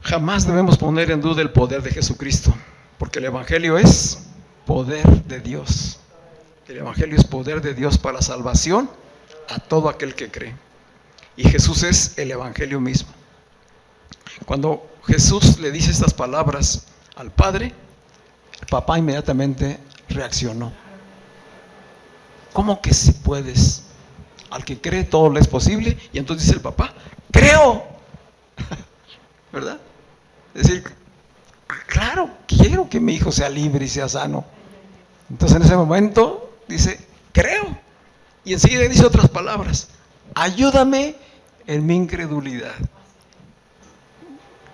Jamás debemos poner en duda el poder de Jesucristo, porque el Evangelio es poder de Dios. El Evangelio es poder de Dios para salvación a todo aquel que cree. Y Jesús es el Evangelio mismo. Cuando Jesús le dice estas palabras al Padre, el papá inmediatamente reaccionó. ¿Cómo que si puedes? Al que cree todo le es posible. Y entonces dice el papá, creo. ¿Verdad? Es decir, claro, quiero que mi hijo sea libre y sea sano. Entonces en ese momento dice, creo. Y enseguida dice otras palabras, ayúdame en mi incredulidad.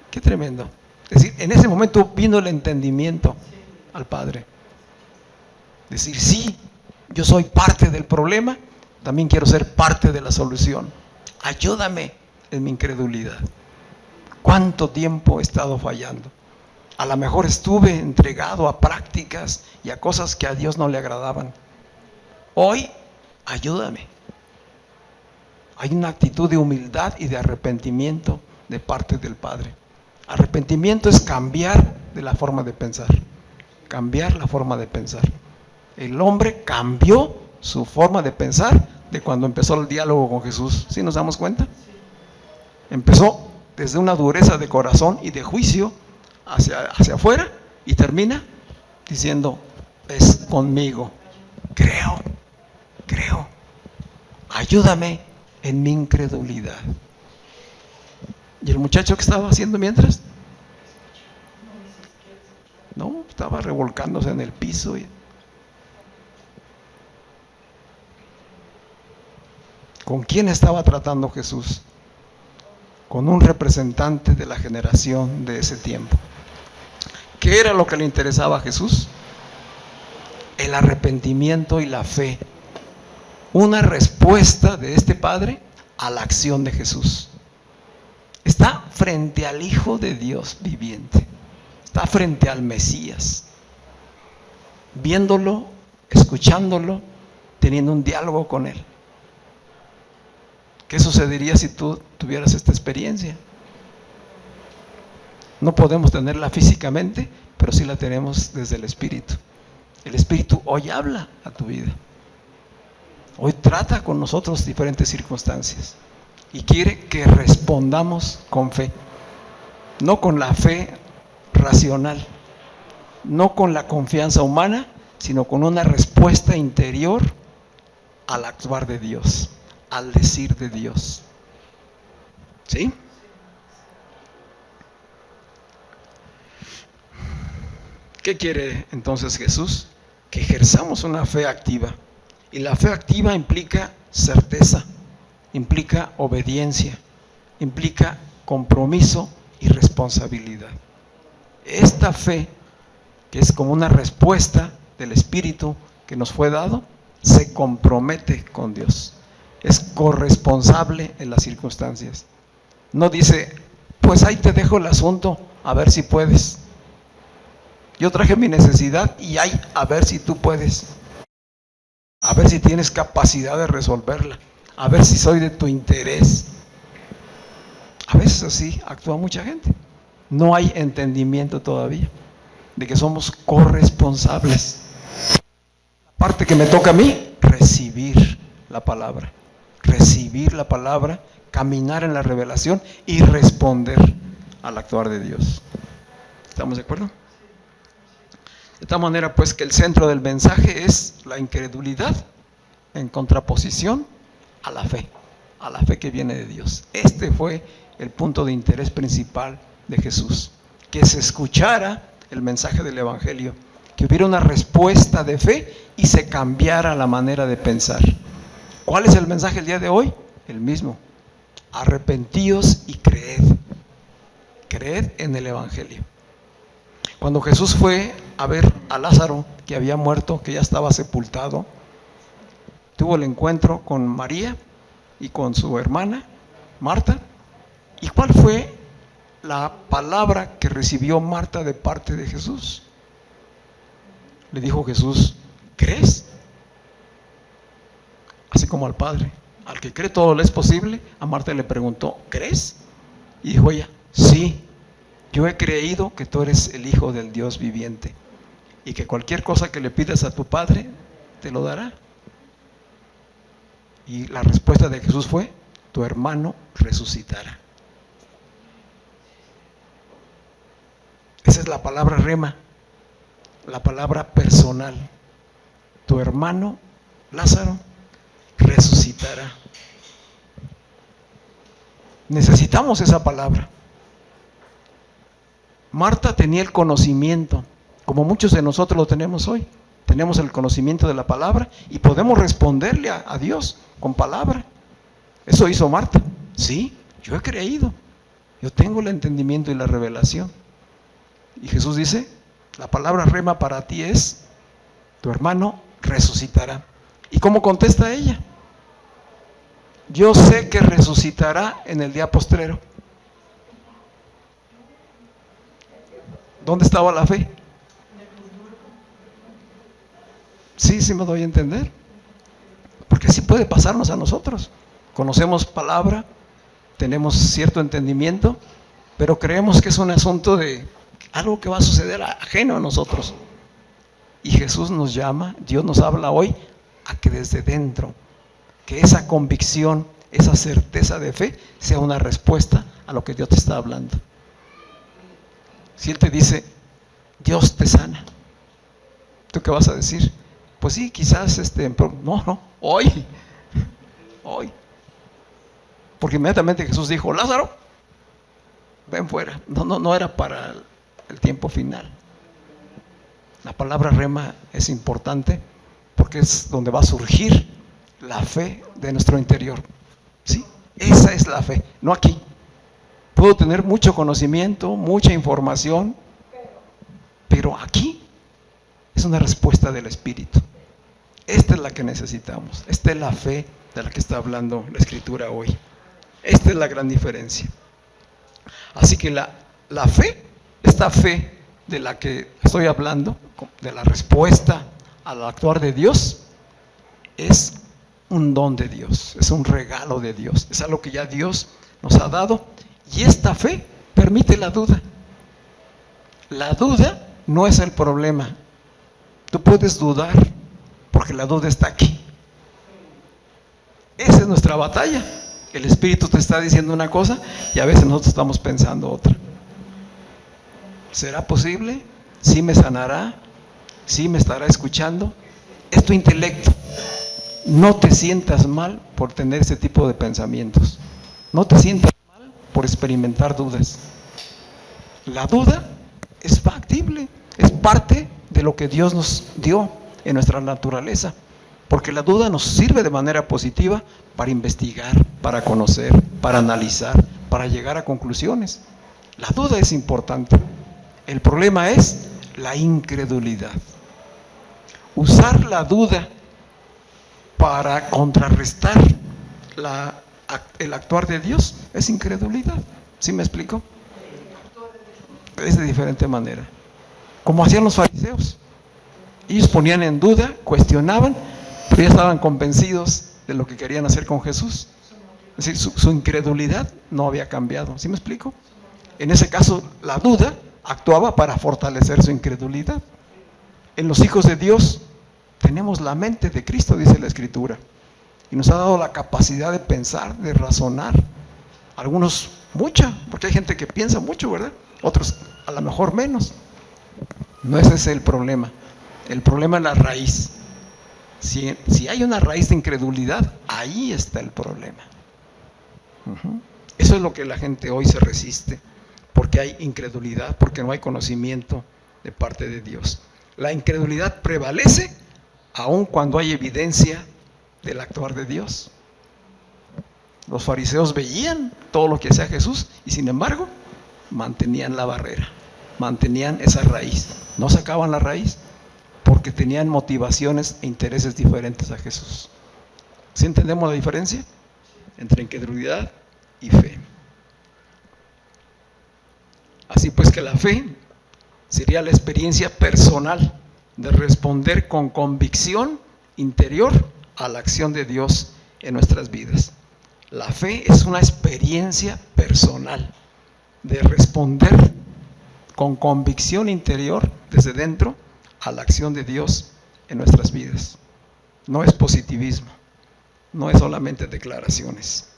Qué tremendo. Es decir, en ese momento vino el entendimiento al Padre. Decir, sí, yo soy parte del problema, también quiero ser parte de la solución. Ayúdame en mi incredulidad. ¿Cuánto tiempo he estado fallando? A lo mejor estuve entregado a prácticas y a cosas que a Dios no le agradaban. Hoy, ayúdame. Hay una actitud de humildad y de arrepentimiento de parte del Padre. Arrepentimiento es cambiar de la forma de pensar. Cambiar la forma de pensar. El hombre cambió su forma de pensar de cuando empezó el diálogo con Jesús. ¿Sí nos damos cuenta? Empezó desde una dureza de corazón y de juicio hacia afuera y termina diciendo, es conmigo, creo, ayúdame en mi incredulidad. ¿Y el muchacho qué estaba haciendo mientras? No, estaba revolcándose en el piso. ¿Con quién estaba tratando Jesús? Con un representante de la generación de ese tiempo. ¿Qué era lo que le interesaba a Jesús? El arrepentimiento y la fe. Una respuesta de este Padre a la acción de Jesús. Está frente al Hijo de Dios viviente. Está frente al Mesías. Viéndolo, escuchándolo, teniendo un diálogo con Él. ¿Qué sucedería si tú tuvieras esta experiencia? No podemos tenerla físicamente, pero sí la tenemos desde el Espíritu. El Espíritu hoy habla a tu vida. Hoy trata con nosotros diferentes circunstancias y quiere que respondamos con fe. No con la fe racional, no con la confianza humana, sino con una respuesta interior al actuar de Dios, al decir de Dios. ¿Sí? ¿Qué quiere entonces Jesús? Que ejerzamos una fe activa. Y la fe activa implica certeza, implica obediencia, implica compromiso y responsabilidad. Esta fe, que es como una respuesta del Espíritu que nos fue dado, se compromete con Dios. Es corresponsable en las circunstancias. No dice, pues ahí te dejo el asunto, a ver si puedes. Yo traje mi necesidad y ahí, a ver si tú puedes. A ver si tienes capacidad de resolverla. A ver si soy de tu interés. A veces así actúa mucha gente. No hay entendimiento todavía de que somos corresponsables. La parte que me toca a mí, recibir la palabra. Recibir la palabra, caminar en la revelación y responder al actuar de Dios. ¿Estamos de acuerdo? De tal manera pues que el centro del mensaje es la incredulidad en contraposición a la fe que viene de Dios. Este fue el punto de interés principal de Jesús, que se escuchara el mensaje del Evangelio, que hubiera una respuesta de fe y se cambiara la manera de pensar. ¿Cuál es el mensaje el día de hoy? El mismo: arrepentíos y creed. Creed en el Evangelio. Cuando Jesús fue a ver a Lázaro, que había muerto, que ya estaba sepultado, tuvo el encuentro con María y con su hermana, Marta. ¿Y cuál fue la palabra que recibió Marta de parte de Jesús? Le dijo Jesús, ¿crees? Así como al Padre. Al que cree todo le es posible. A Marta le preguntó, ¿crees? Y dijo ella, sí, yo he creído que tú eres el Hijo del Dios viviente y que cualquier cosa que le pidas a tu Padre, te lo dará. Y la respuesta de Jesús fue, tu hermano resucitará. Esa es la palabra rema, la palabra personal. Tu hermano Lázaro resucitará. Necesitamos esa palabra. Marta tenía el conocimiento, como muchos de nosotros lo tenemos hoy. Tenemos el conocimiento de la palabra y podemos responderle a Dios con palabra. Eso hizo Marta. Sí, yo he creído. Yo tengo el entendimiento y la revelación. Y Jesús dice, la palabra rema para ti es, tu hermano resucitará. ¿Y cómo contesta ella? Yo sé que resucitará en el día postrero. ¿Dónde estaba la fe? Sí me doy a entender. Porque así puede pasarnos a nosotros. Conocemos palabra, tenemos cierto entendimiento, pero creemos que es un asunto de algo que va a suceder ajeno a nosotros. Y Jesús nos llama, Dios nos habla hoy a que desde dentro, que esa convicción, esa certeza de fe sea una respuesta a lo que Dios te está hablando. Si Él te dice, Dios te sana, ¿tú qué vas a decir? Pues sí, quizás no, hoy. Porque inmediatamente Jesús dijo, Lázaro, ven fuera. No era para el tiempo final. La palabra rema es importante porque es donde va a surgir la fe de nuestro interior. ¿Sí? Esa es la fe, no aquí. Puedo tener mucho conocimiento, mucha información, pero aquí es una respuesta del Espíritu. Esta es la que necesitamos. Esta es la fe de la que está hablando la Escritura hoy. Esta es la gran diferencia. Así que la fe, esta fe de la que estoy hablando, de la respuesta al actuar de Dios, es un don de Dios, es un regalo de Dios, es algo que ya Dios nos ha dado, y esta fe permite la duda. La duda no es el problema. Tú puedes dudar porque la duda está aquí. Esa es nuestra batalla. El Espíritu te está diciendo una cosa y a veces nosotros estamos pensando otra. ¿Será posible? ¿Sí me sanará? ¿Sí me estará escuchando? Es tu intelecto. No te sientas mal por tener ese tipo de pensamientos. No te sientas mal por experimentar dudas. La duda es factible, es parte de lo que Dios nos dio en nuestra naturaleza, porque la duda nos sirve de manera positiva para investigar, para conocer, para analizar, para llegar a conclusiones. La duda es importante. El problema es la incredulidad. Usar la duda para contrarrestar el actuar de Dios es incredulidad. ¿Sí me explico? Es de diferente manera. Como hacían los fariseos. Ellos ponían en duda, cuestionaban, pero ya estaban convencidos de lo que querían hacer con Jesús. Es decir, su incredulidad no había cambiado. ¿Sí me explico? En ese caso, la duda actuaba para fortalecer su incredulidad. En los hijos de Dios tenemos la mente de Cristo, dice la Escritura, y nos ha dado la capacidad de pensar, de razonar. Algunos mucha, porque hay gente que piensa mucho, ¿verdad? Otros a lo mejor menos. No ese es el problema. El problema es la raíz. Si hay una raíz de incredulidad, ahí está el problema. Eso es lo que la gente hoy se resiste, porque hay incredulidad, porque no hay conocimiento de parte de Dios. La incredulidad prevalece aun cuando hay evidencia del actuar de Dios. Los fariseos veían todo lo que hacía Jesús y sin embargo mantenían la barrera, mantenían esa raíz, no sacaban la raíz porque tenían motivaciones e intereses diferentes a Jesús. ¿Sí entendemos la diferencia entre incredulidad y fe? Así pues que la fe sería la experiencia personal de responder con convicción interior a la acción de Dios en nuestras vidas. La fe es una experiencia personal de responder con convicción interior desde dentro a la acción de Dios en nuestras vidas. No es positivismo, no es solamente declaraciones.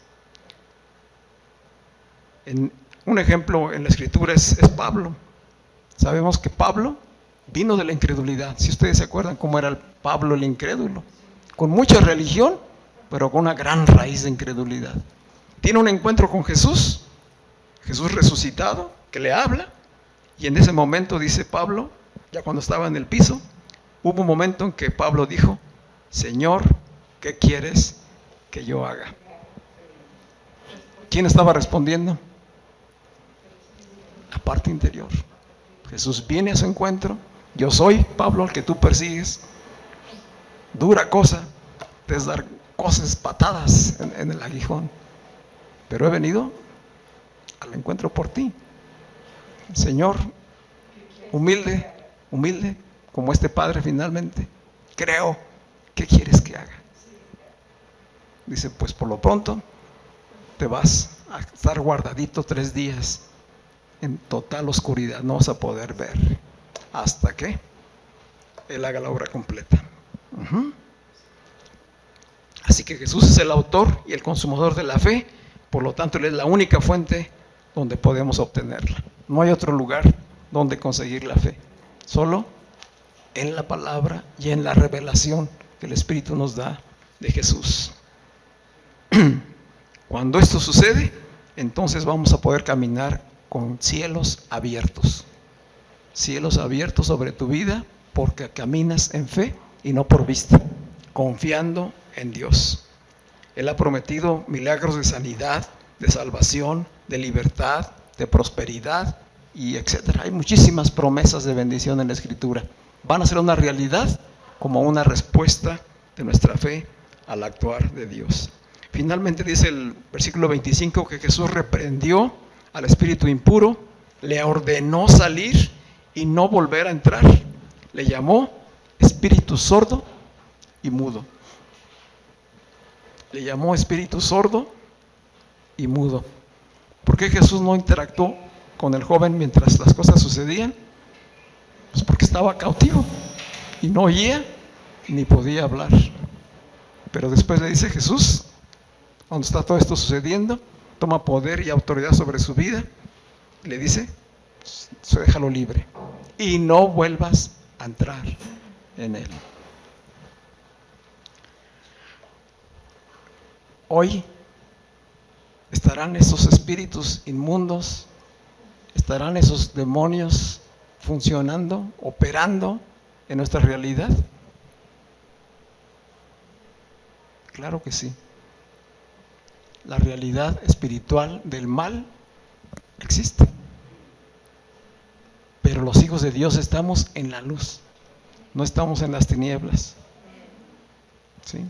Un ejemplo en la Escritura es Pablo. Sabemos que Pablo vino de la incredulidad. Si ustedes se acuerdan cómo era el Pablo el incrédulo, con mucha religión, pero con una gran raíz de incredulidad. Tiene un encuentro con Jesús, Jesús resucitado, que le habla, y en ese momento dice Pablo, ya cuando estaba en el piso, hubo un momento en que Pablo dijo: Señor, ¿qué quieres que yo haga? ¿Quién estaba respondiendo? La parte interior. Jesús viene a su encuentro: yo soy Pablo, al que tú persigues. Dura cosa es dar cosas, patadas en el aguijón, pero he venido al encuentro por ti. Señor, humilde, como este padre finalmente, creo, ¿qué quieres que haga? Dice, pues por lo pronto te vas a estar guardadito 3 días en total oscuridad, no vas a poder ver hasta que Él haga la obra completa. Así que Jesús es el autor y el consumador de la fe, por lo tanto Él es la única fuente donde podemos obtenerla. No hay otro lugar donde conseguir la fe, solo en la palabra y en la revelación que el Espíritu nos da de Jesús. Cuando esto sucede, entonces vamos a poder caminar con cielos abiertos sobre tu vida, porque caminas en fe y no por vista, confiando en Dios. Él ha prometido milagros de sanidad, de salvación, de libertad, de prosperidad y etcétera. Hay muchísimas promesas de bendición en la Escritura. Van a ser una realidad como una respuesta de nuestra fe al actuar de Dios. Finalmente dice el versículo 25 que Jesús reprendió al espíritu impuro, le ordenó salir y no volver a entrar. Le llamó espíritu sordo y mudo. Le llamó espíritu sordo y mudo. ¿Por qué Jesús no interactuó con el joven mientras las cosas sucedían? Pues porque estaba cautivo y no oía ni podía hablar. Pero después le dice Jesús, cuando está todo esto sucediendo, toma poder y autoridad sobre su vida, le dice, déjalo libre y no vuelvas a entrar en él. Hoy estarán esos espíritus inmundos, estarán esos demonios funcionando, operando en nuestra realidad. Claro que sí. La realidad espiritual del mal existe. Pero los hijos de Dios estamos en la luz, no estamos en las tinieblas. ¿Sí?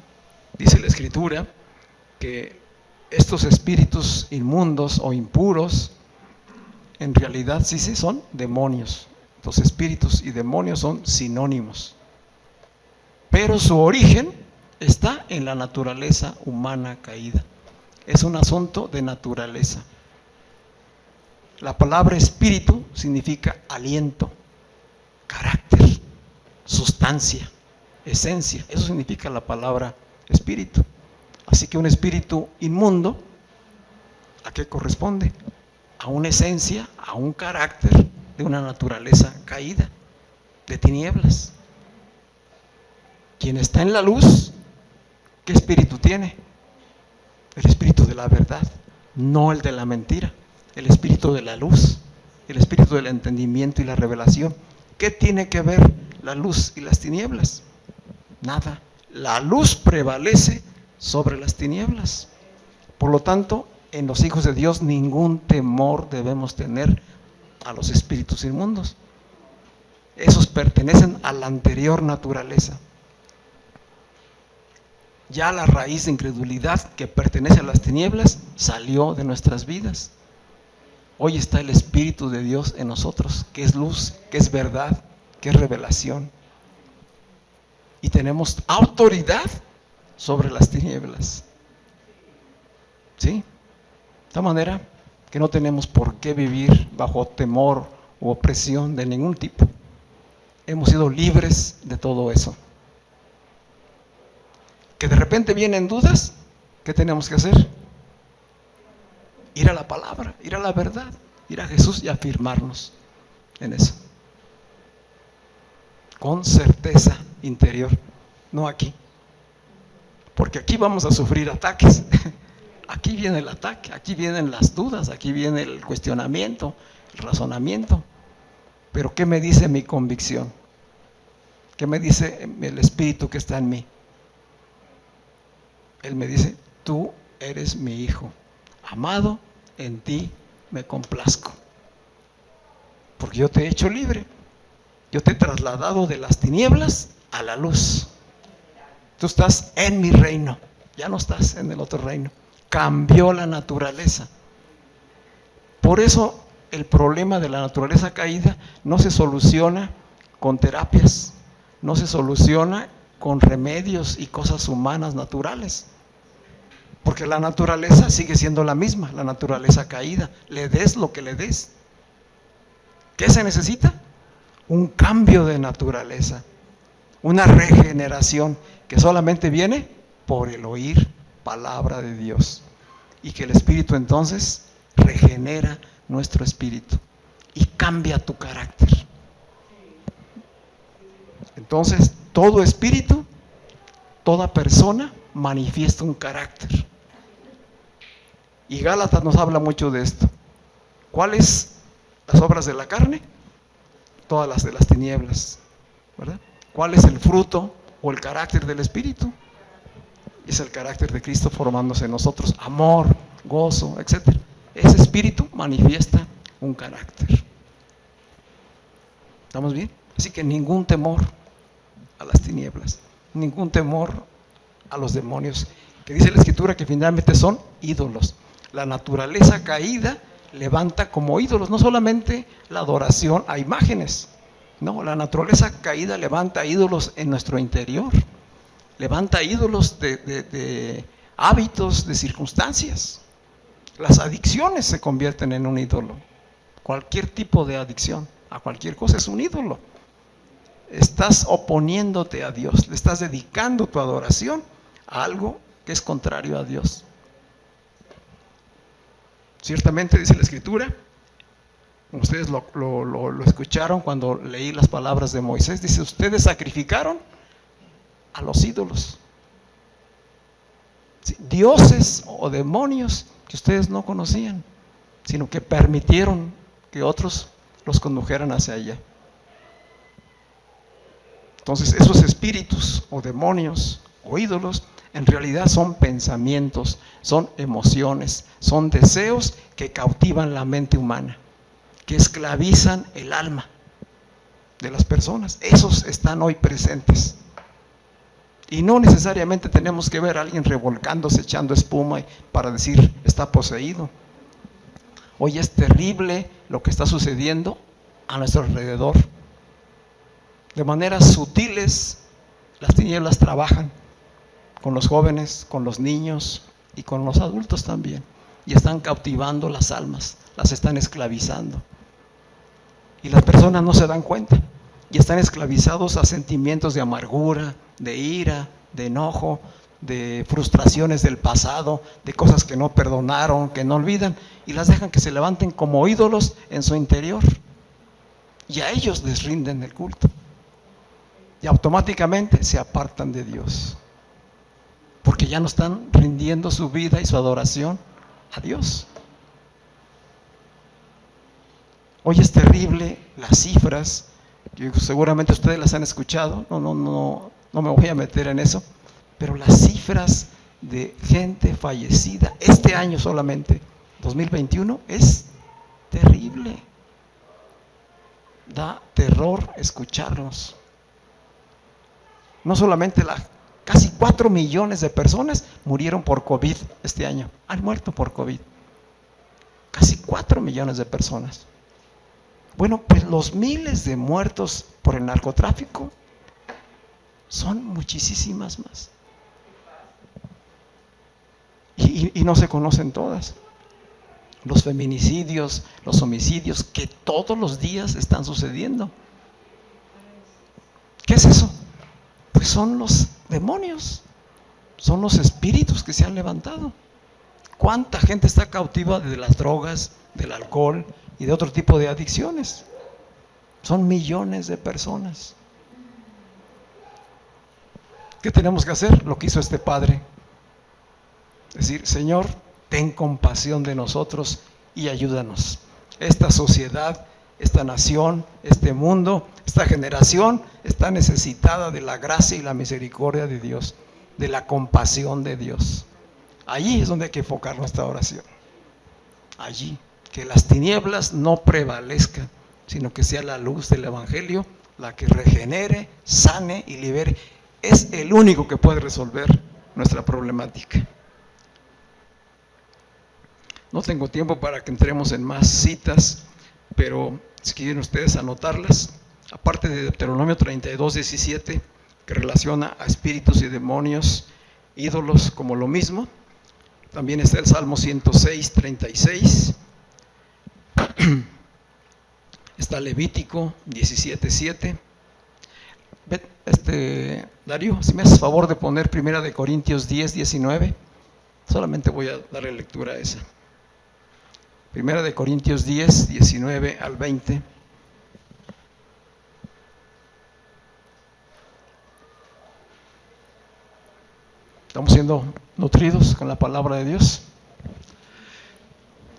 Dice la Escritura que estos espíritus inmundos o impuros, en realidad sí son demonios. Los espíritus y demonios son sinónimos. Pero su origen está en la naturaleza humana caída. Es un asunto de naturaleza. La palabra espíritu significa aliento, carácter, sustancia, esencia. Eso significa la palabra espíritu. Así que un espíritu inmundo, ¿a qué corresponde? A una esencia, a un carácter de una naturaleza caída, de tinieblas. Quien está en la luz, ¿qué espíritu tiene? El espíritu de la verdad, no el de la mentira. El espíritu de la luz, el espíritu del entendimiento y la revelación. ¿Qué tiene que ver la luz y las tinieblas? Nada. La luz prevalece sobre las tinieblas. Por lo tanto, en los hijos de Dios ningún temor debemos tener a los espíritus inmundos. Esos pertenecen a la anterior naturaleza. Ya la raíz de incredulidad que pertenece a las tinieblas salió de nuestras vidas. Hoy está el Espíritu de Dios en nosotros, que es luz, que es verdad, que es revelación. Y tenemos autoridad sobre las tinieblas. ¿Sí? De esta manera que no tenemos por qué vivir bajo temor u opresión de ningún tipo. Hemos sido libres de todo eso. Que de repente vienen dudas, ¿qué tenemos que hacer? Ir a la palabra, ir a la verdad, ir a Jesús y afirmarnos en eso. Con certeza interior, no aquí. Porque aquí vamos a sufrir ataques. Aquí viene el ataque, aquí vienen las dudas, aquí viene el cuestionamiento, el razonamiento. Pero ¿qué me dice mi convicción? ¿Qué me dice el Espíritu que está en mí? Él me dice, tú eres mi hijo, amado, en ti me complazco. Porque yo te he hecho libre, yo te he trasladado de las tinieblas a la luz. Tú estás en mi reino, ya no estás en el otro reino. Cambió la naturaleza. Por eso el problema de la naturaleza caída no se soluciona con terapias, no se soluciona con remedios y cosas humanas naturales, porque la naturaleza sigue siendo la misma, la naturaleza caída, le des lo que le des. ¿Qué se necesita? Un cambio de naturaleza, una regeneración que solamente viene por el oír palabra de Dios, y que el Espíritu entonces regenera nuestro espíritu y cambia tu carácter. Entonces, todo espíritu, toda persona manifiesta un carácter. Y Gálatas nos habla mucho de esto. ¿Cuáles las obras de la carne? Todas las de las tinieblas, ¿verdad? ¿Cuál es el fruto o el carácter del espíritu? Es el carácter de Cristo formándose en nosotros, amor, gozo, etc. Ese espíritu manifiesta un carácter. ¿Estamos bien? Así que ningún temor a las tinieblas, ningún temor a los demonios, que dice la Escritura que finalmente son ídolos. La naturaleza caída levanta como ídolos, no solamente la adoración a imágenes, no, la naturaleza caída levanta ídolos en nuestro interior, levanta ídolos de hábitos, de circunstancias. Las adicciones se convierten en un ídolo. Cualquier tipo de adicción a cualquier cosa es un ídolo. Estás oponiéndote a Dios, le estás dedicando tu adoración a algo que es contrario a Dios. Ciertamente dice la Escritura, ustedes lo escucharon cuando leí las palabras de Moisés, dice, ustedes sacrificaron a los ídolos, ¿sí? Dioses o demonios que ustedes no conocían, sino que permitieron que otros los condujeran hacia allá. Entonces esos espíritus o demonios o ídolos en realidad son pensamientos, son emociones, son deseos que cautivan la mente humana, que esclavizan el alma de las personas. Esos están hoy presentes. Y no necesariamente tenemos que ver a alguien revolcándose, echando espuma para decir está poseído. Hoy es terrible lo que está sucediendo a nuestro alrededor. De maneras sutiles, las tinieblas trabajan con los jóvenes, con los niños y con los adultos también. Y están cautivando las almas, las están esclavizando. Y las personas no se dan cuenta. Y están esclavizados a sentimientos de amargura, de ira, de enojo, de frustraciones del pasado, de cosas que no perdonaron, que no olvidan, y las dejan que se levanten como ídolos en su interior. Y a ellos les rinden el culto. Y automáticamente se apartan de Dios, porque ya no están rindiendo su vida y su adoración a Dios. Hoy es terrible las cifras, que seguramente ustedes las han escuchado, no me voy a meter en eso, pero las cifras de gente fallecida este año solamente, 2021, es terrible. Da terror escucharlos. No solamente la Casi 4 millones de personas murieron por COVID este año. Han muerto por COVID. Casi 4 millones de personas. Bueno, pues los miles de muertos por el narcotráfico son muchísimas más. Y no se conocen todas. Los feminicidios, los homicidios que todos los días están sucediendo. ¿Qué es eso? Pues son los demonios, son los espíritus que se han levantado. ¿Cuánta gente está cautiva de las drogas, del alcohol y de otro tipo de adicciones? Son millones de personas. ¿Qué tenemos que hacer? Lo que hizo este padre. Decir, Señor, ten compasión de nosotros y ayúdanos. Esta sociedad, esta nación, este mundo, esta generación está necesitada de la gracia y la misericordia de Dios, de la compasión de Dios. Allí es donde hay que enfocar nuestra oración. Allí, que las tinieblas no prevalezcan, sino que sea la luz del Evangelio la que regenere, sane y libere. Es el único que puede resolver nuestra problemática. No tengo tiempo para que entremos en más citas, pero si quieren ustedes anotarlas, aparte de Deuteronomio 32:17, que relaciona a espíritus y demonios, ídolos como lo mismo, también está el Salmo 106:36, está Levítico 17:7. Darío, si me haces favor de poner 1 de Corintios 10:19, solamente voy a darle lectura a esa. 1 de Corintios 10:19 al 20. Estamos siendo nutridos con la palabra de Dios.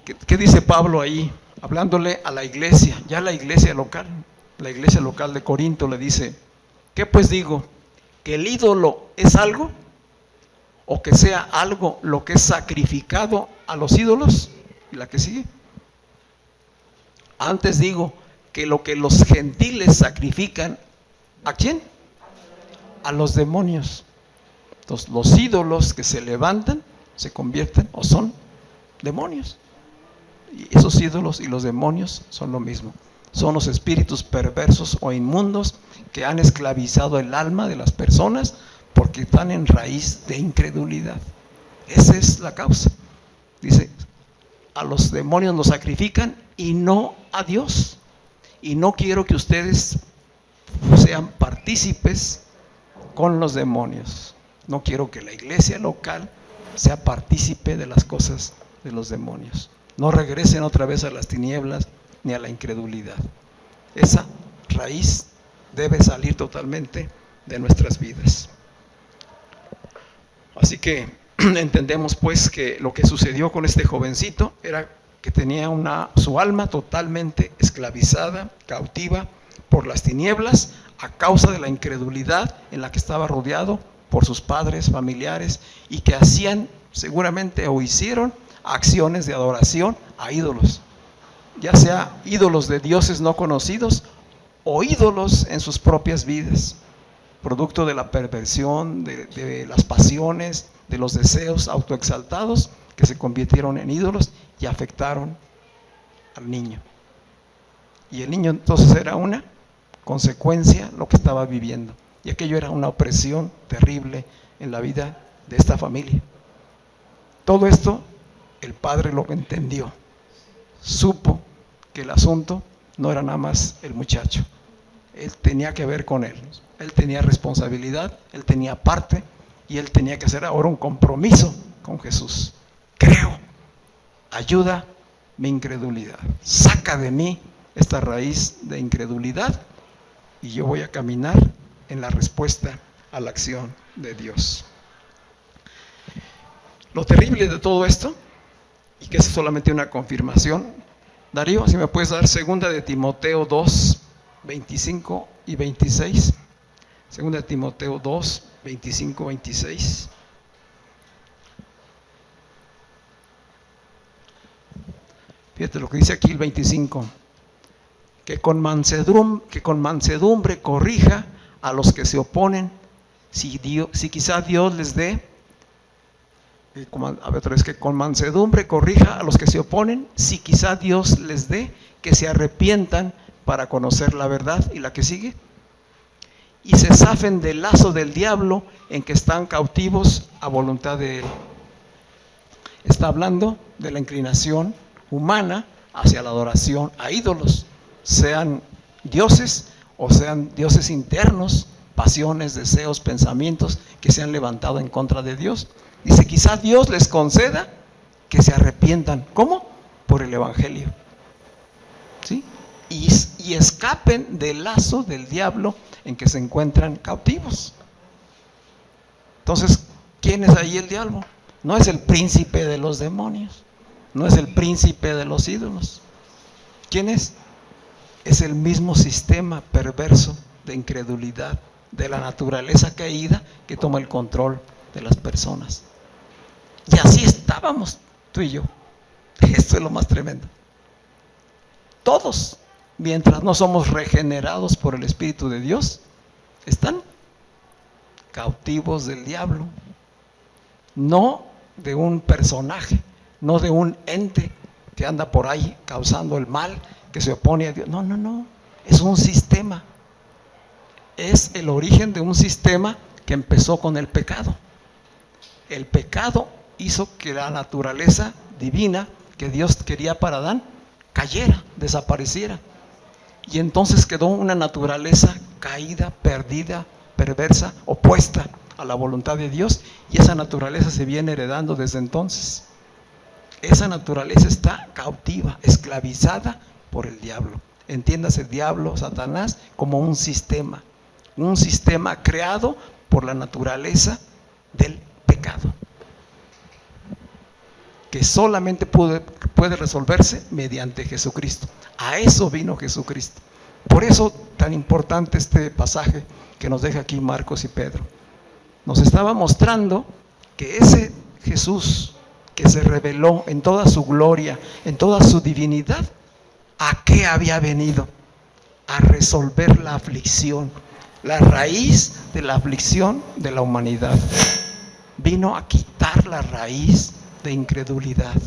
¿Qué dice Pablo ahí? Hablándole a la iglesia, ya la iglesia local de Corinto le dice, ¿qué pues digo? ¿Que el ídolo es algo? ¿O que sea algo lo que es sacrificado a los ídolos? Y la que sigue. Antes digo que lo que los gentiles sacrifican, ¿a quién? A los demonios. Entonces los ídolos que se levantan se convierten o son demonios. Y esos ídolos y los demonios son lo mismo. Son los espíritus perversos o inmundos que han esclavizado el alma de las personas porque están en raíz de incredulidad. Esa es la causa. Dice, a los demonios los sacrifican y no a Dios. Y no quiero que ustedes sean partícipes con los demonios. No quiero que la iglesia local sea partícipe de las cosas de los demonios. No regresen otra vez a las tinieblas ni a la incredulidad. Esa raíz debe salir totalmente de nuestras vidas. Así que entendemos pues que lo que sucedió con este jovencito era que tenía su alma totalmente esclavizada, cautiva por las tinieblas a causa de la incredulidad en la que estaba rodeado por sus padres, familiares, y que hacían seguramente o hicieron acciones de adoración a ídolos, ya sea ídolos de dioses no conocidos o ídolos en sus propias vidas, producto de la perversión, de las pasiones, de los deseos autoexaltados que se convirtieron en ídolos y afectaron al niño. Y el niño entonces era una consecuencia lo que estaba viviendo. Y aquello era una opresión terrible en la vida de esta familia. Todo esto el padre lo entendió. Supo que el asunto no era nada más el muchacho. Él tenía que ver con él. Él tenía responsabilidad, él tenía parte y él tenía que hacer ahora un compromiso con Jesús. Creo, ayuda mi incredulidad. Saca de mí esta raíz de incredulidad y yo voy a caminar en la respuesta a la acción de Dios. Lo terrible de todo esto, y que es solamente una confirmación, Darío, si me puedes dar 2 de Timoteo 2, 25 y 26. 2 de Timoteo 2, 25, 26. Fíjate lo que dice aquí el 25. Que con mansedumbre corrija a los que se oponen Si quizá Dios les dé, a ver otra vez, que con mansedumbre corrija a los que se oponen, si quizá Dios les dé que se arrepientan para conocer la verdad. Y la que sigue, y se zafen del lazo del diablo en que están cautivos a voluntad de él. Está hablando de la inclinación humana hacia la adoración a ídolos, sean dioses o sean dioses internos, pasiones, deseos, pensamientos que se han levantado en contra de Dios. Dice, quizás Dios les conceda que se arrepientan. ¿Cómo? Por el Evangelio. ¿Sí? Y escapen del lazo del diablo en que se encuentran cautivos. Entonces, ¿quién es ahí el diablo? No es el príncipe de los demonios, no es el príncipe de los ídolos. ¿Quién es? Es el mismo sistema perverso de incredulidad de la naturaleza caída que toma el control de las personas. Y así estábamos tú y yo. Esto es lo más tremendo. Todos, mientras no somos regenerados por el Espíritu de Dios, están cautivos del diablo. No de un personaje, no de un ente que anda por ahí causando el mal, que se opone a Dios. No, no, no. Es un sistema. Es el origen de un sistema que empezó con el pecado. El pecado hizo que la naturaleza divina que Dios quería para Adán cayera, desapareciera. Y entonces quedó una naturaleza caída, perdida, perversa, opuesta a la voluntad de Dios, y esa naturaleza se viene heredando desde entonces. Esa naturaleza está cautiva, esclavizada por el diablo. Entiéndase, diablo, Satanás, como un sistema creado por la naturaleza del pecado, que solamente puede resolverse mediante Jesucristo. A eso vino Jesucristo. Por eso tan importante este pasaje que nos deja aquí Marcos y Pedro. Nos estaba mostrando que ese Jesús que se reveló en toda su gloria, en toda su divinidad, ¿a qué había venido? A resolver la aflicción, la raíz de la aflicción de la humanidad. Vino a quitar la raíz de incredulidad.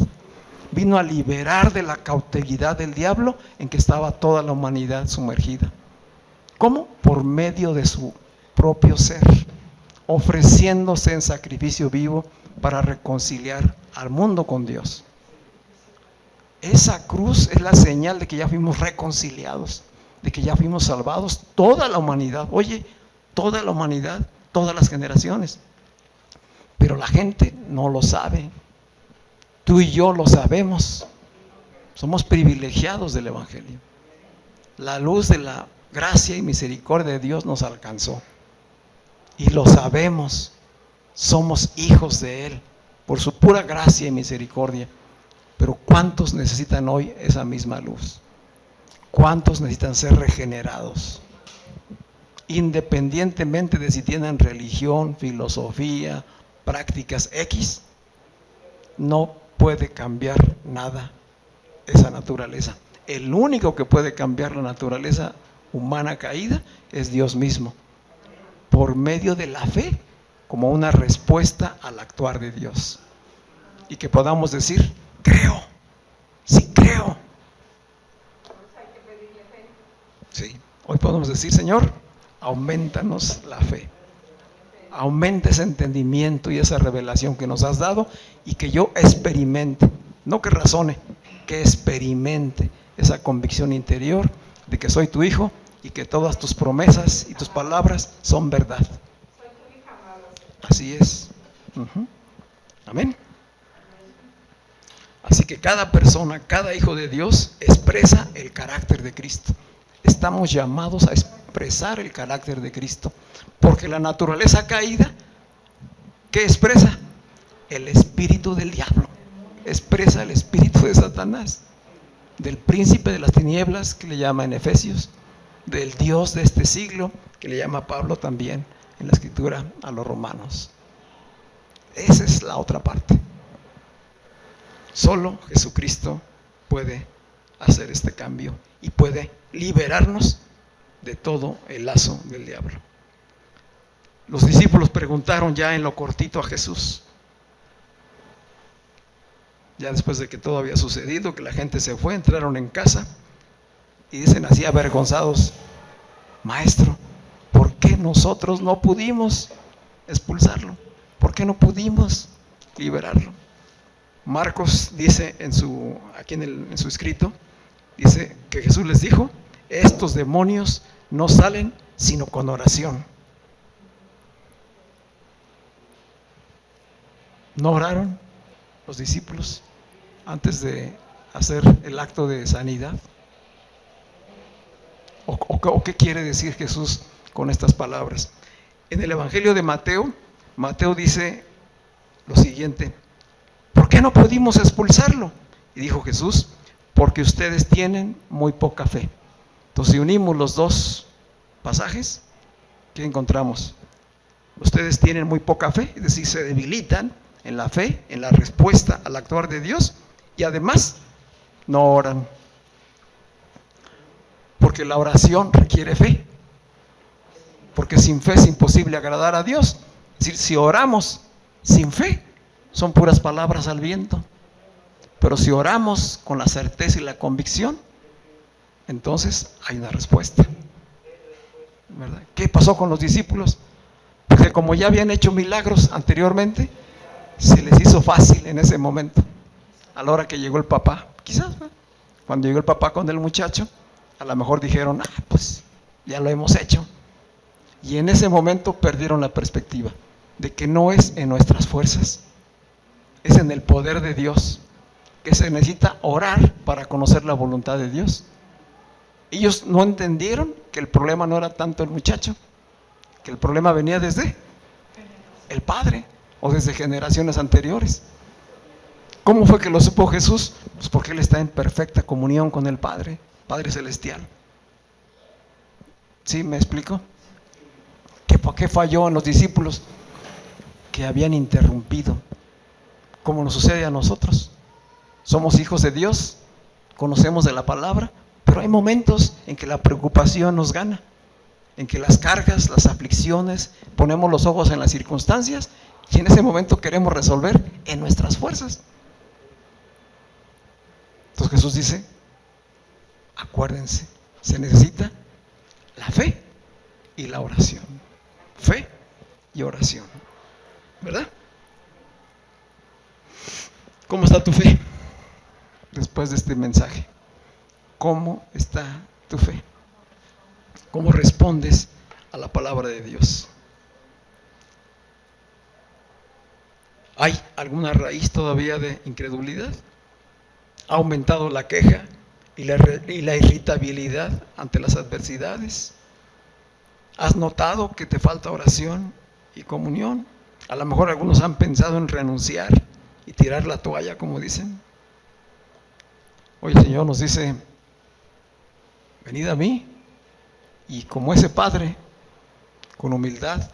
Vino a liberar de la cautividad del diablo en que estaba toda la humanidad sumergida. ¿Cómo? Por medio de su propio ser, ofreciéndose en sacrificio vivo para reconciliar al mundo con Dios. Esa cruz es la señal de que ya fuimos reconciliados, de que ya fuimos salvados, toda la humanidad. Oye, toda la humanidad, todas las generaciones. Pero la gente no lo sabe. Tú y yo lo sabemos. Somos privilegiados del Evangelio. La luz de la gracia y misericordia de Dios nos alcanzó. Y lo sabemos. Somos hijos de Él por su pura gracia y misericordia. Pero ¿cuántos necesitan hoy esa misma luz? ¿Cuántos necesitan ser regenerados? Independientemente de si tienen religión, filosofía, prácticas X, no puede cambiar nada esa naturaleza. El único que puede cambiar la naturaleza humana caída es Dios mismo, por medio de la fe, como una respuesta al actuar de Dios. Y que podamos decir, creo, sí creo. Sí, hoy podemos decir, Señor, aumentanos la fe. Aumenta ese entendimiento y esa revelación que nos has dado, y que yo experimente, no que razone, que experimente esa convicción interior de que soy tu hijo y que todas tus promesas y tus palabras son verdad. Así es. Amén. Así que cada persona, cada hijo de Dios expresa el carácter de Cristo. Estamos llamados a expresar el carácter de Cristo, porque la naturaleza caída, ¿qué expresa? El espíritu del diablo, expresa el espíritu de Satanás, del príncipe de las tinieblas, que le llama en Efesios, del Dios de este siglo, que le llama Pablo también en la escritura a los romanos. Esa es la otra parte. Solo Jesucristo puede hacer este cambio y puede liberarnos de todo el lazo del diablo. Los discípulos preguntaron ya en lo cortito a Jesús, ya después de que todo había sucedido, que la gente se fue, entraron en casa y dicen así avergonzados: Maestro, ¿por qué nosotros no pudimos expulsarlo? ¿Por qué no pudimos liberarlo? Marcos dice aquí en su escrito, dice que Jesús les dijo: estos demonios no salen sino con oración. ¿No oraron los discípulos antes de hacer el acto de sanidad? ¿O qué quiere decir Jesús con estas palabras? En el Evangelio de Mateo, Mateo dice lo siguiente: ¿por qué no pudimos expulsarlo? Y dijo Jesús: porque ustedes tienen muy poca fe. Entonces, si unimos los dos pasajes, ¿qué encontramos? Ustedes tienen muy poca fe, es decir, se debilitan en la fe, en la respuesta al actuar de Dios, y además no oran. Porque la oración requiere fe. Porque sin fe es imposible agradar a Dios. Es decir, si oramos sin fe, son puras palabras al viento. Pero si oramos con la certeza y la convicción, entonces hay una respuesta, ¿verdad? ¿Qué pasó con los discípulos? Porque como ya habían hecho milagros anteriormente, se les hizo fácil en ese momento. A la hora que llegó el papá, quizás, ¿no? Cuando llegó el papá con el muchacho, a lo mejor dijeron: pues ya lo hemos hecho. Y en ese momento perdieron la perspectiva de que no es en nuestras fuerzas, es en el poder de Dios, que se necesita orar para conocer la voluntad de Dios. Ellos no entendieron que el problema no era tanto el muchacho, que el problema venía desde el Padre o desde generaciones anteriores. ¿Cómo fue que lo supo Jesús? Pues porque Él está en perfecta comunión con el Padre, Padre Celestial. ¿Sí me explico? ¿Por qué falló en los discípulos? Que habían interrumpido, como nos sucede a nosotros. Somos hijos de Dios, conocemos de la palabra, pero hay momentos en que la preocupación nos gana, en que las cargas, las aflicciones, ponemos los ojos en las circunstancias y en ese momento queremos resolver en nuestras fuerzas. Entonces Jesús dice: acuérdense, se necesita la fe y la oración. Fe y oración, ¿verdad? ¿Cómo está tu fe después de este mensaje? ¿Cómo está tu fe? ¿Cómo respondes a la palabra de Dios? ¿Hay alguna raíz todavía de incredulidad? ¿Ha aumentado la queja y la irritabilidad ante las adversidades? ¿Has notado que te falta oración y comunión? A lo mejor algunos han pensado en renunciar y tirar la toalla, como dicen. Hoy el Señor nos dice: venid a mí, y como ese Padre, con humildad,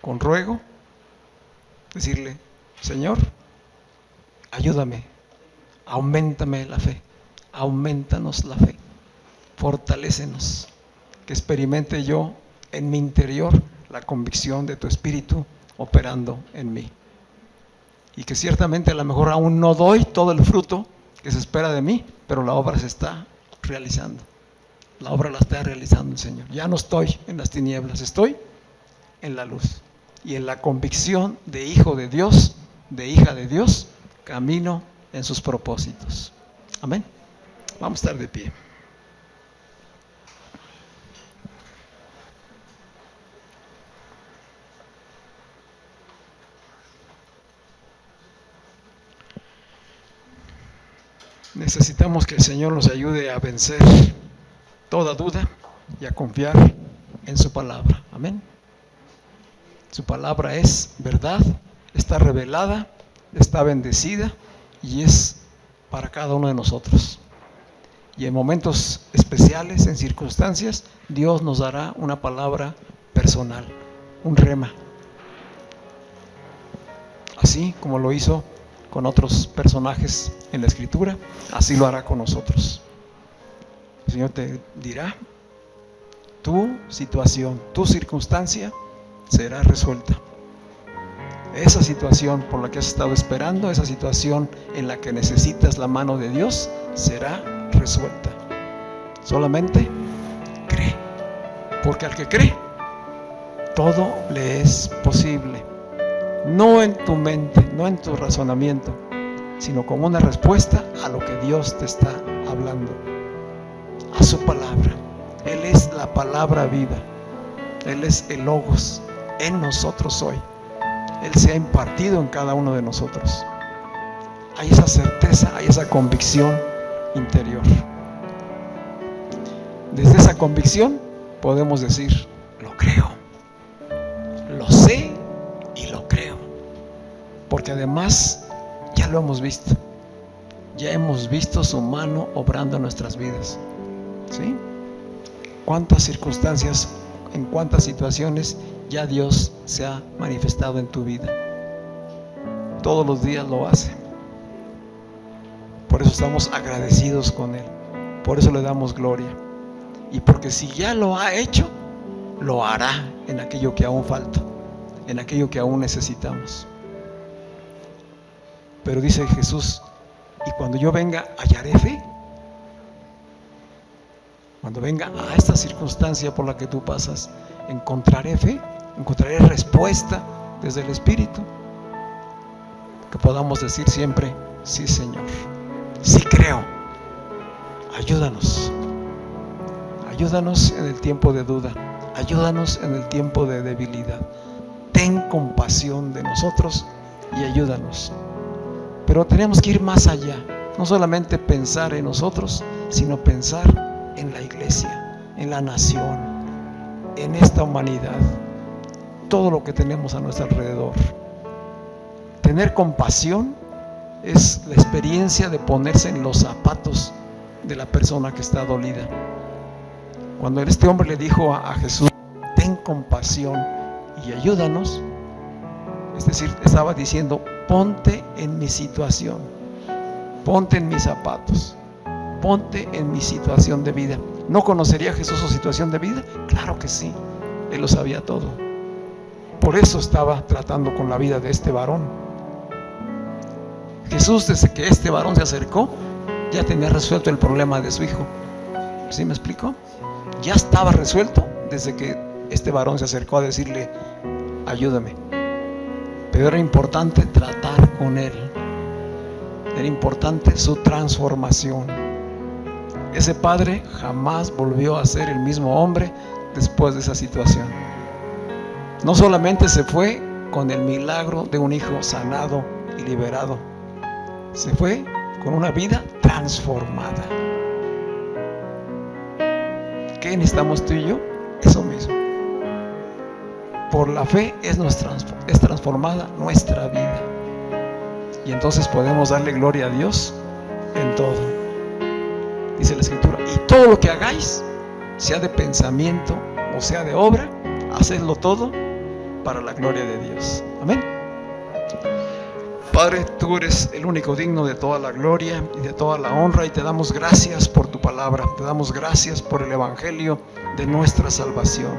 con ruego, decirle: Señor, ayúdame, auméntame la fe, aumentanos la fe, fortalécenos, que experimente yo en mi interior la convicción de tu Espíritu operando en mí. Y que ciertamente a lo mejor aún no doy todo el fruto que se espera de mí, pero la obra se está realizando. La obra la está realizando el Señor. Ya no estoy en las tinieblas, estoy en la luz. Y en la convicción de hijo de Dios, de hija de Dios, camino en sus propósitos. Amén. Vamos a estar de pie. Necesitamos que el Señor nos ayude a vencer toda duda y a confiar en su palabra. Amén. Su palabra es verdad, está revelada, está bendecida y es para cada uno de nosotros. Y en momentos especiales, en circunstancias, Dios nos dará una palabra personal, un rema. Así como lo hizo con otros personajes en la Escritura, así lo hará con nosotros. El Señor te dirá: tu situación, tu circunstancia será resuelta. Esa situación por la que has estado esperando, esa situación en la que necesitas la mano de Dios, será resuelta. Solamente cree, porque al que cree, todo le es posible. No en tu mente, no en tu razonamiento, sino como una respuesta a lo que Dios te está hablando, a su palabra. Él es la palabra viva, Él es el Logos en nosotros hoy. Él se ha impartido en cada uno de nosotros. Hay esa certeza, hay esa convicción interior. Desde esa convicción podemos decir, lo creo, lo sé y lo creo, porque además ya lo hemos visto. Ya hemos visto su mano obrando en nuestras vidas, ¿sí? ¿Cuántas circunstancias, en cuántas situaciones ya Dios se ha manifestado en tu vida? Todos los días lo hace. Por eso estamos agradecidos con Él. Por eso le damos gloria. Y porque si ya lo ha hecho, lo hará en aquello que aún falta, en aquello que aún necesitamos. Pero dice Jesús, y cuando yo venga, ¿hallaré fe? Cuando venga a esta circunstancia por la que tú pasas, ¿encontraré fe? ¿Encontraré respuesta desde el Espíritu? Que podamos decir siempre, sí, Señor, sí creo. Ayúdanos. Ayúdanos en el tiempo de duda. Ayúdanos en el tiempo de debilidad. Ten compasión de nosotros y ayúdanos. Pero tenemos que ir más allá. No solamente pensar en nosotros, sino pensar en la iglesia, en la nación, en esta humanidad, todo lo que tenemos a nuestro alrededor. Tener compasión es la experiencia de ponerse en los zapatos de la persona que está dolida. Cuando este hombre le dijo a Jesús, ten compasión y ayúdanos, es decir, estaba diciendo, ponte en mi situación, ponte en mis zapatos, ponte en mi situación de vida. ¿No conocería Jesús su situación de vida? Claro que sí, Él lo sabía todo. Por eso estaba tratando con la vida de este varón. Jesús, desde que este varón se acercó, ya tenía resuelto el problema de su hijo. ¿Sí me explico? Ya estaba resuelto desde que este varón se acercó a decirle, ayúdame. Pero era importante tratar con él. Era importante su transformación. Ese padre jamás volvió a ser el mismo hombre después de esa situación. No solamente se fue con el milagro de un hijo sanado y liberado, se fue con una vida transformada. ¿Qué necesitamos tú y yo? Eso mismo. Por la fe es transformada nuestra vida. Y entonces podemos darle gloria a Dios en todo. Dice la Escritura, y todo lo que hagáis, sea de pensamiento o sea de obra, hacedlo todo para la gloria de Dios. Amén. Padre, tú eres el único digno de toda la gloria y de toda la honra, y te damos gracias por tu palabra, te damos gracias por el evangelio de nuestra salvación,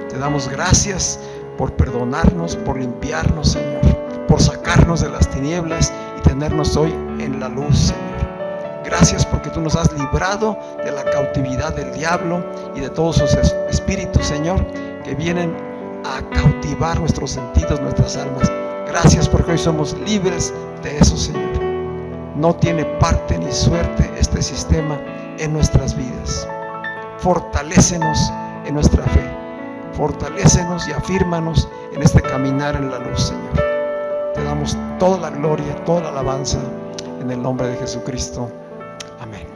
te damos gracias por perdonarnos, por limpiarnos, Señor, por sacarnos de las tinieblas y tenernos hoy en la luz, Señor. Gracias porque tú nos has librado de la cautividad del diablo y de todos sus espíritus, Señor, que vienen a cautivar nuestros sentidos, nuestras almas. Gracias porque hoy somos libres de eso, Señor. No tiene parte ni suerte este sistema en nuestras vidas. Fortalécenos en nuestra fe. Fortalécenos y afírmanos en este caminar en la luz, Señor. Te damos toda la gloria, toda la alabanza en el nombre de Jesucristo. Amén.